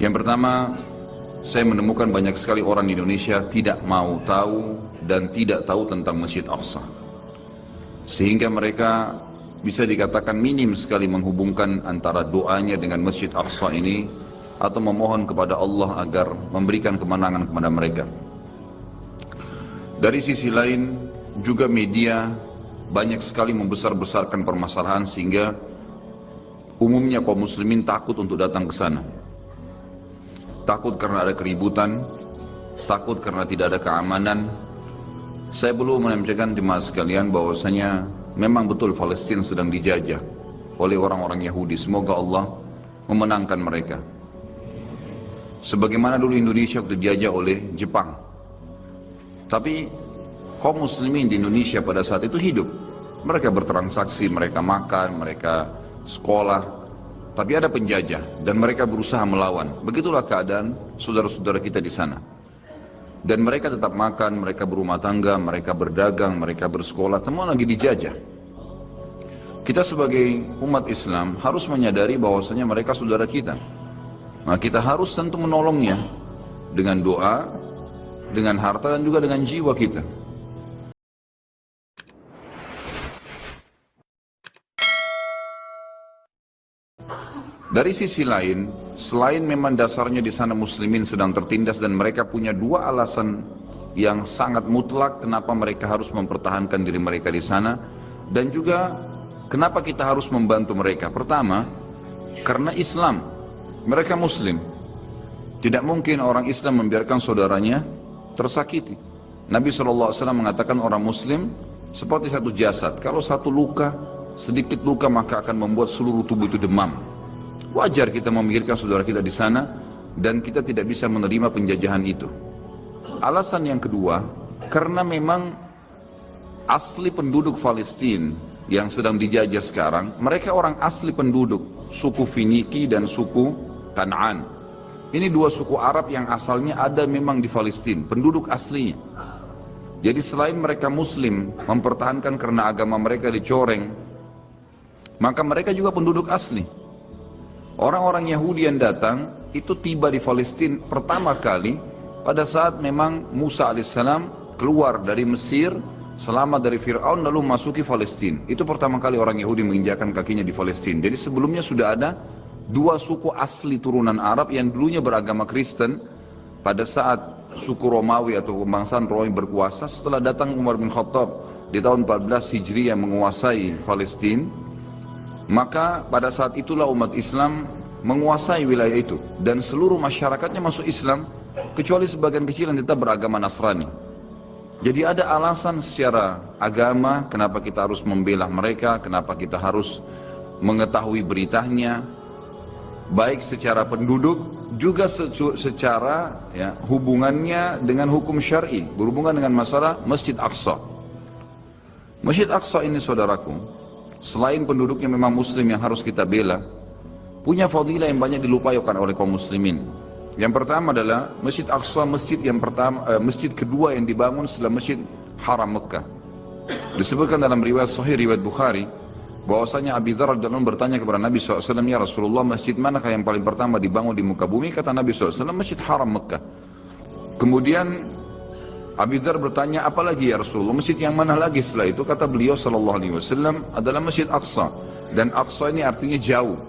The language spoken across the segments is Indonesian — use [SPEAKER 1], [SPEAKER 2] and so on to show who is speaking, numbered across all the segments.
[SPEAKER 1] Yang pertama, saya menemukan banyak sekali orang di Indonesia tidak mau tahu dan tidak tahu tentang Masjid Aqsa. Sehingga mereka bisa dikatakan minim sekali menghubungkan antara doanya dengan Masjid Aqsa ini atau memohon kepada Allah agar memberikan kemenangan kepada mereka. Dari sisi lain, juga media banyak sekali membesar-besarkan permasalahan sehingga umumnya kaum muslimin takut untuk datang ke sana. Takut karena ada keributan, takut karena tidak ada keamanan. Saya perlu menyampaikan jemaah sekalian bahwasanya memang betul Palestina sedang dijajah oleh orang-orang Yahudi. Semoga Allah memenangkan mereka. Sebagaimana dulu Indonesia dijajah oleh Jepang. Tapi kaum muslimin di Indonesia pada saat itu hidup. Mereka bertransaksi, mereka makan, mereka sekolah. Tapi ada penjajah dan mereka berusaha melawan. Begitulah keadaan saudara-saudara kita di sana. Dan mereka tetap makan, mereka berumah tangga, mereka berdagang, mereka bersekolah, semua lagi dijajah. Kita sebagai umat Islam harus menyadari bahwasanya mereka saudara kita. Nah, kita harus tentu menolongnya dengan doa, dengan harta dan juga dengan jiwa kita. Dari sisi lain, selain memang dasarnya di sana muslimin sedang tertindas dan mereka punya dua alasan yang sangat mutlak kenapa mereka harus mempertahankan diri mereka di sana, dan juga kenapa kita harus membantu mereka. Pertama, karena Islam, mereka muslim. Tidak mungkin orang Islam membiarkan saudaranya tersakiti. Nabi SAW mengatakan orang muslim seperti satu jasad. Kalau satu luka, sedikit luka maka akan membuat seluruh tubuh itu demam. Wajar kita memikirkan saudara kita di sana dan kita tidak bisa menerima penjajahan itu. Alasan yang kedua, karena memang asli penduduk Palestina yang sedang dijajah sekarang, mereka orang asli penduduk suku Finiki dan suku Kanaan. Ini dua suku Arab yang asalnya ada memang di Palestina, penduduk aslinya. Jadi selain mereka muslim mempertahankan karena agama mereka dicoreng, maka mereka juga penduduk asli. Orang-orang Yahudi yang datang itu tiba di Palestina pertama kali pada saat memang Musa alaihissalam keluar dari Mesir, selamat dari Fir'aun lalu masuki Palestina. Itu pertama kali orang Yahudi menginjakkan kakinya di Palestina. Jadi sebelumnya sudah ada dua suku asli turunan Arab yang dulunya beragama Kristen. Pada saat suku Romawi atau kebangsaan Romawi berkuasa, setelah datang Umar bin Khattab di tahun 14 Hijriah menguasai Palestina, maka pada saat itulah umat Islam menguasai wilayah itu dan seluruh masyarakatnya masuk Islam kecuali sebagian kecil yang tetap beragama Nasrani. Jadi ada alasan secara agama kenapa kita harus membela mereka, kenapa kita harus mengetahui beritanya, baik secara penduduk juga secara hubungannya dengan hukum syar'i, berhubungan dengan masalah Masjid Aqsa. Masjid Aqsa ini saudaraku, selain penduduknya memang muslim yang harus kita bela, punya fadilah yang banyak dilupakan oleh kaum muslimin. Yang pertama adalah Masjid Aqsa, masjid kedua yang dibangun setelah Masjid Haram Mekah. Disebutkan dalam riwayat Sahih riwayat Bukhari bahwasanya Abi Dzar radhiyallahu anhu bertanya kepada Nabi SAW, ya Rasulullah, masjid manakah yang paling pertama dibangun di muka bumi? Kata Nabi SAW, Masjid Haram Mekah. Kemudian Abi Dzar bertanya, apalagi ya Rasulullah, masjid yang mana lagi setelah itu? Kata beliau SAW, adalah Masjid Aqsa. Dan Aqsa ini artinya jauh.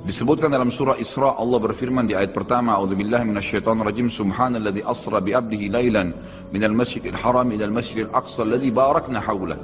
[SPEAKER 1] Disebutkan dalam surah Isra, Allah berfirman di ayat pertama, A'udzubillahi minasyaitonirrajim, Subhanalladzi asra bi'abdihi lailan minal masjidil haram ilal masjidil aqsa alladzi barakna haulah.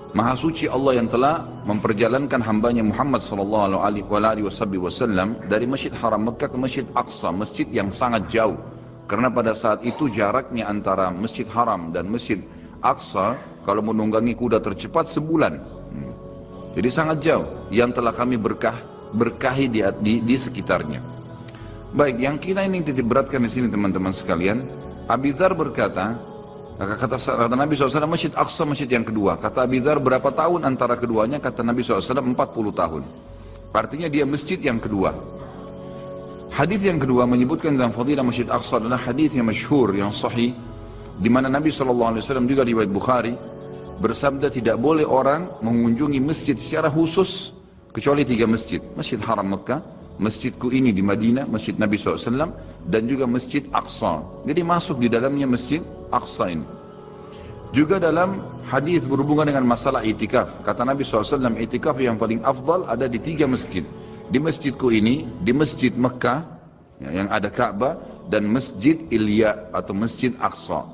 [SPEAKER 1] Maha suci Allah yang telah memperjalankan hambanya Muhammad sallallahu alaihi wasallam dari Masjid Haram Mekah ke Masjid Aqsa, masjid yang sangat jauh. Karena pada saat itu jaraknya antara Masjid Haram dan Masjid Aqsa kalau menunggangi kuda tercepat sebulan. Jadi sangat jauh yang telah kami berkahi di sekitarnya. Baik, yang kita ini titik beratkan di sini teman-teman sekalian, Abi Dzar berkata, kata Nabi SAW, Masjid Aqsa masjid yang kedua. Kata Abi Dzar, berapa tahun antara keduanya? Kata Nabi SAW, 40 tahun. Artinya dia masjid yang kedua. Hadis yang kedua menyebutkan dalam fadilah Masjid Aqsa adalah hadis yang masyhur, yang sahih, di mana Nabi SAW juga riwayat Bukhari bersabda, tidak boleh orang mengunjungi masjid secara khusus kecuali 3 masjid. Masjid Haram Mekah, masjidku ini di Madinah, masjid Nabi SAW, dan juga masjid Aqsa. Jadi masuk di dalamnya masjid Aqsa ini. Juga dalam hadis berhubungan dengan masalah itikaf, kata Nabi SAW, itikaf yang paling afdal ada di 3 masjid. Di masjidku ini, di masjid Mekah yang ada Ka'bah, dan masjid Ilya atau masjid Aqsa.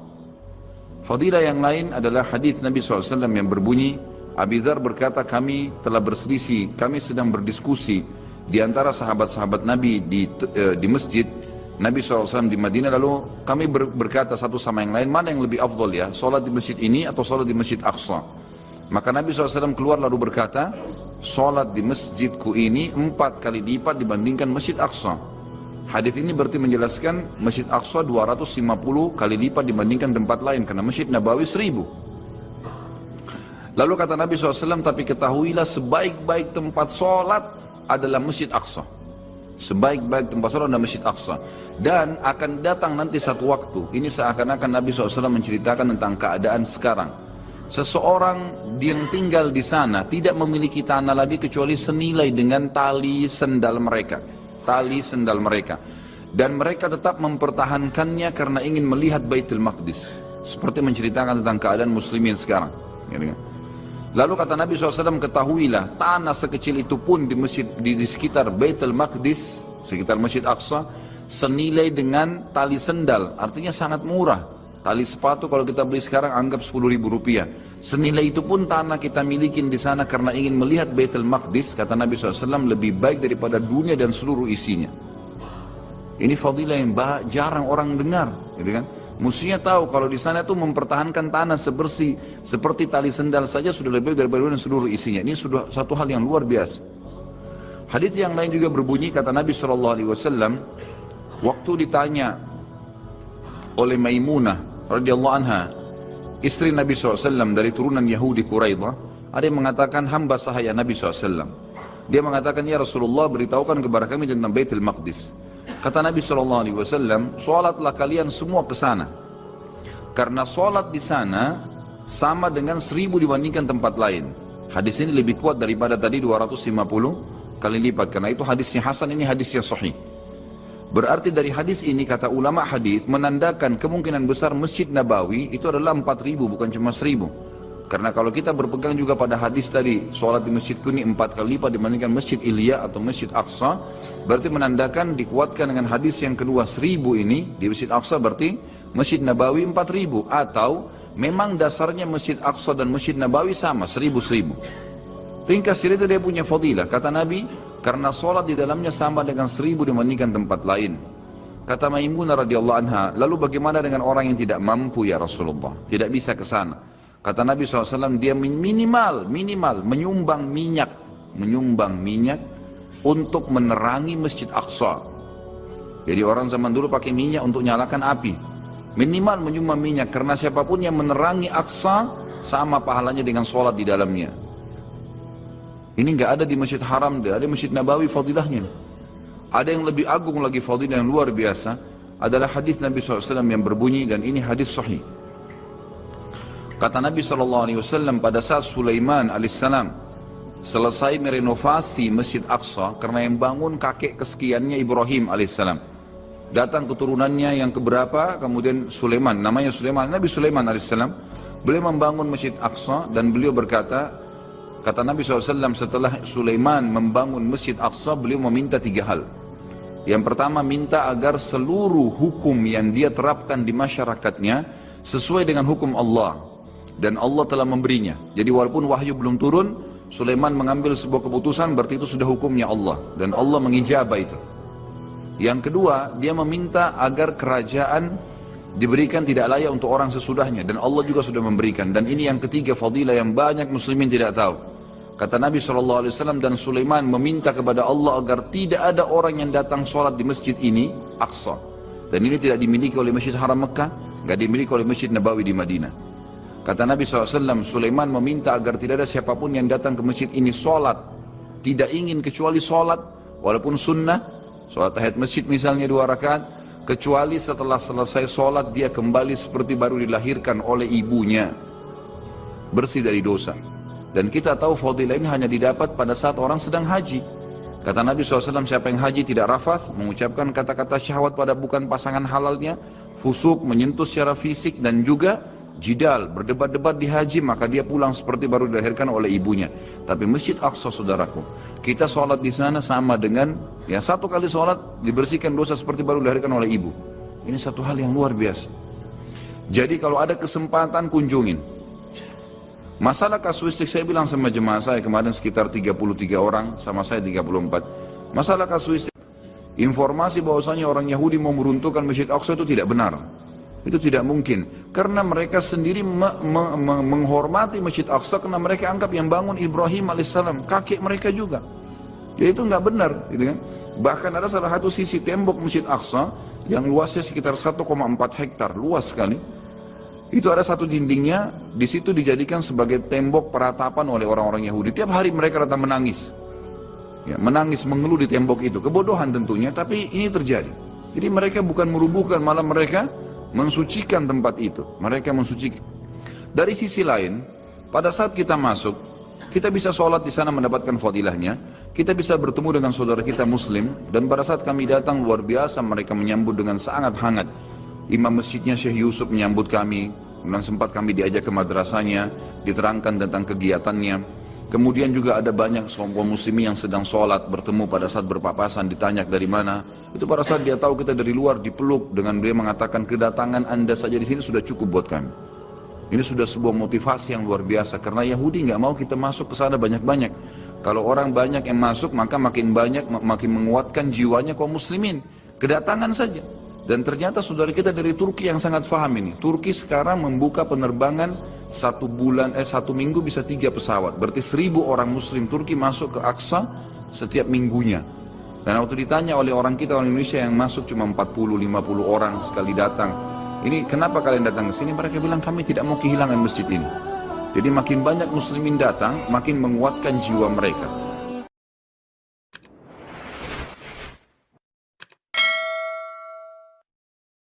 [SPEAKER 1] Fadilah yang lain adalah hadis Nabi SAW yang berbunyi, Abi Dzar berkata, kami telah berselisih, kami sedang berdiskusi di antara sahabat-sahabat Nabi di masjid Nabi SAW di Madinah, lalu kami berkata satu sama yang lain, mana yang lebih afdal ya, solat di masjid ini atau solat di masjid Aqsa? Maka Nabi SAW keluar lalu berkata, solat di masjidku ini 4 kali lipat dibandingkan masjid Aqsa. Hadis ini berarti menjelaskan masjid Aqsa 250 kali lipat dibandingkan tempat lain, karena masjid Nabawi 1000. Lalu kata Nabi SAW, tapi ketahuilah sebaik-baik tempat solat adalah masjid Aqsa. Sebaik-baik tempat sholat adalah masjid Aqsa. Dan akan datang nanti satu waktu, ini seakan-akan Nabi SAW menceritakan tentang keadaan sekarang. Seseorang yang tinggal di sana tidak memiliki tanah lagi kecuali senilai dengan tali sendal mereka. Tali sendal mereka. Dan mereka tetap mempertahankannya karena ingin melihat Baitul Maqdis. Seperti menceritakan tentang keadaan muslimin sekarang. Lalu kata Nabi SAW, ketahuilah tanah sekecil itu pun di masjid di sekitar Baitul Maqdis, sekitar Masjid Aqsa, senilai dengan tali sendal, artinya sangat murah. Tali sepatu kalau kita beli sekarang anggap 10.000 rupiah. Senilai itu pun tanah kita milikin di sana karena ingin melihat Baitul Maqdis, kata Nabi SAW, lebih baik daripada dunia dan seluruh isinya. Ini fadilah yang jarang orang dengar, gitu kan? Mestinya tahu kalau di sana itu mempertahankan tanah sebersih seperti tali sendal saja sudah lebih daripada seluruh isinya. Ini sudah satu hal yang luar biasa. Hadis yang lain juga berbunyi, kata Nabi SAW, waktu ditanya oleh Maimunah radhiyallahu anha, istri Nabi SAW dari turunan Yahudi Quraidah, ada yang mengatakan, hamba sahaya Nabi SAW. Dia mengatakan, ya Rasulullah, beritahukan kepada kami tentang Baitul Maqdis. Kata Nabi SAW, sholatlah kalian semua ke sana. Karena sholat di sana sama dengan 1000 dibandingkan tempat lain. Hadis ini lebih kuat daripada tadi 250 kali lipat. Karena itu hadisnya hasan, ini hadisnya sahih. Berarti dari hadis ini, kata ulama hadis, menandakan kemungkinan besar Masjid Nabawi itu adalah 4000, bukan cuma 1000. Karena kalau kita berpegang juga pada hadis tadi, sholat di masjidku ini 4 kali lipat dibandingkan masjid Ilya atau masjid Aqsa, berarti menandakan dikuatkan dengan hadis yang kedua 1000 ini di masjid Aqsa, berarti masjid Nabawi 4000, atau memang dasarnya masjid Aqsa dan masjid Nabawi sama 1000. Ringkas cerita dia punya fadilah, kata Nabi, karena sholat di dalamnya sama dengan 1000 dibandingkan tempat lain. Kata Maimunah radhiyallahu anha, lalu bagaimana dengan orang yang tidak mampu ya Rasulullah, tidak bisa ke sana? Kata Nabi SAW, dia minimal menyumbang minyak untuk menerangi Masjid Aqsa. Jadi orang zaman dulu pakai minyak untuk nyalakan api. Minimal menyumbang minyak, karena siapapun yang menerangi Aqsa sama pahalanya dengan sholat di dalamnya. Ini nggak ada di Masjid Haram, ada di Masjid Nabawi fadilahnya. Ada yang lebih agung lagi fadilah yang luar biasa, adalah hadis Nabi SAW yang berbunyi, dan ini hadis sahih. Kata Nabi SAW, pada saat Sulaiman alaihissalam selesai merenovasi Masjid Aqsa, karena yang bangun kakek kesekiannya Ibrahim alaihissalam, datang keturunannya yang keberapa, kemudian Sulaiman, namanya Sulaiman, Nabi Sulaiman alaihissalam, beliau membangun Masjid Aqsa, dan beliau berkata, kata Nabi SAW, setelah Sulaiman membangun Masjid Aqsa, beliau meminta 3 hal. Yang pertama, minta agar seluruh hukum yang dia terapkan di masyarakatnya sesuai dengan hukum Allah. Dan Allah telah memberinya. Jadi walaupun wahyu belum turun, Sulaiman mengambil sebuah keputusan, berarti itu sudah hukumnya Allah. Dan Allah mengijabah itu. Yang kedua, dia meminta agar kerajaan diberikan tidak layak untuk orang sesudahnya. Dan Allah juga sudah memberikan. Dan ini yang ketiga fadilah yang banyak muslimin tidak tahu. Kata Nabi SAW, dan Sulaiman meminta kepada Allah agar tidak ada orang yang datang sholat di masjid ini, Aqsa. Dan ini tidak dimiliki oleh Masjid Haram Mekah, tidak dimiliki oleh Masjid Nabawi di Madinah. Kata Nabi SAW, Sulaiman meminta agar tidak ada siapapun yang datang ke masjid ini sholat. Tidak ingin kecuali sholat, walaupun sunnah, sholat tahiyat masjid misalnya 2 rakaat, kecuali setelah selesai sholat dia kembali seperti baru dilahirkan oleh ibunya, bersih dari dosa. Dan kita tahu fadilah ini hanya didapat pada saat orang sedang haji. Kata Nabi SAW, siapa yang haji tidak rafath, mengucapkan kata-kata syahwat pada bukan pasangan halalnya, fusuk, menyentuh secara fisik, dan juga jidal, berdebat-debat di haji, maka dia pulang seperti baru dilahirkan oleh ibunya. Tapi Masjid Aqsa, saudaraku, kita sholat di sana sama dengan, ya, satu kali sholat dibersihkan dosa seperti baru dilahirkan oleh ibu. Ini satu hal yang luar biasa. Jadi kalau ada kesempatan, kunjungin. Masalah kasuistik, saya bilang sama jemaah saya kemarin sekitar 33 orang, sama saya 34. Masalah kasuistik, informasi bahwasanya orang Yahudi mau meruntuhkan Masjid Aqsa itu tidak benar. Itu tidak mungkin. Karena mereka sendiri menghormati Masjid Aqsa karena mereka anggap yang bangun Ibrahim alaihissalam, kakek mereka juga. Jadi itu nggak benar, gitu kan? Bahkan ada salah satu sisi tembok Masjid Aqsa yang luasnya sekitar 1,4 hektar, luas sekali. Itu ada satu dindingnya, di situ dijadikan sebagai tembok peratapan oleh orang-orang Yahudi. Tiap hari mereka datang menangis, ya, menangis mengeluh di tembok itu. Kebodohan tentunya, tapi ini terjadi. Jadi mereka bukan merubuhkan, malah mereka mensucikan tempat itu. Mereka mensucikan. Dari sisi lain, pada saat kita masuk, kita bisa sholat di sana mendapatkan fadilahnya. Kita bisa bertemu dengan saudara kita Muslim, dan pada saat kami datang luar biasa mereka menyambut dengan sangat hangat. Imam masjidnya Syekh Yusuf menyambut kami, dan sempat kami diajak ke madrasahnya, diterangkan tentang kegiatannya. Kemudian juga ada banyak kaum muslimin yang sedang sholat, bertemu pada saat berpapasan, ditanya dari mana. Itu pada saat dia tahu kita dari luar, dipeluk dengan dia mengatakan, kedatangan anda saja di sini sudah cukup buat kami. Ini sudah sebuah motivasi yang luar biasa, karena Yahudi nggak mau kita masuk ke sana banyak-banyak. Kalau orang banyak yang masuk, maka makin banyak, makin menguatkan jiwanya kaum muslimin. Kedatangan saja. Dan ternyata saudara kita dari Turki yang sangat paham ini. Turki sekarang membuka penerbangan satu minggu bisa 3 pesawat. Berarti 1.000 orang muslim Turki masuk ke Aqsa setiap minggunya. Dan waktu ditanya oleh orang kita, orang Indonesia yang masuk cuma 40-50 orang sekali datang. Ini kenapa kalian datang ke sini? Mereka bilang kami tidak mau kehilangan masjid ini. Jadi makin banyak muslimin datang, makin menguatkan jiwa mereka.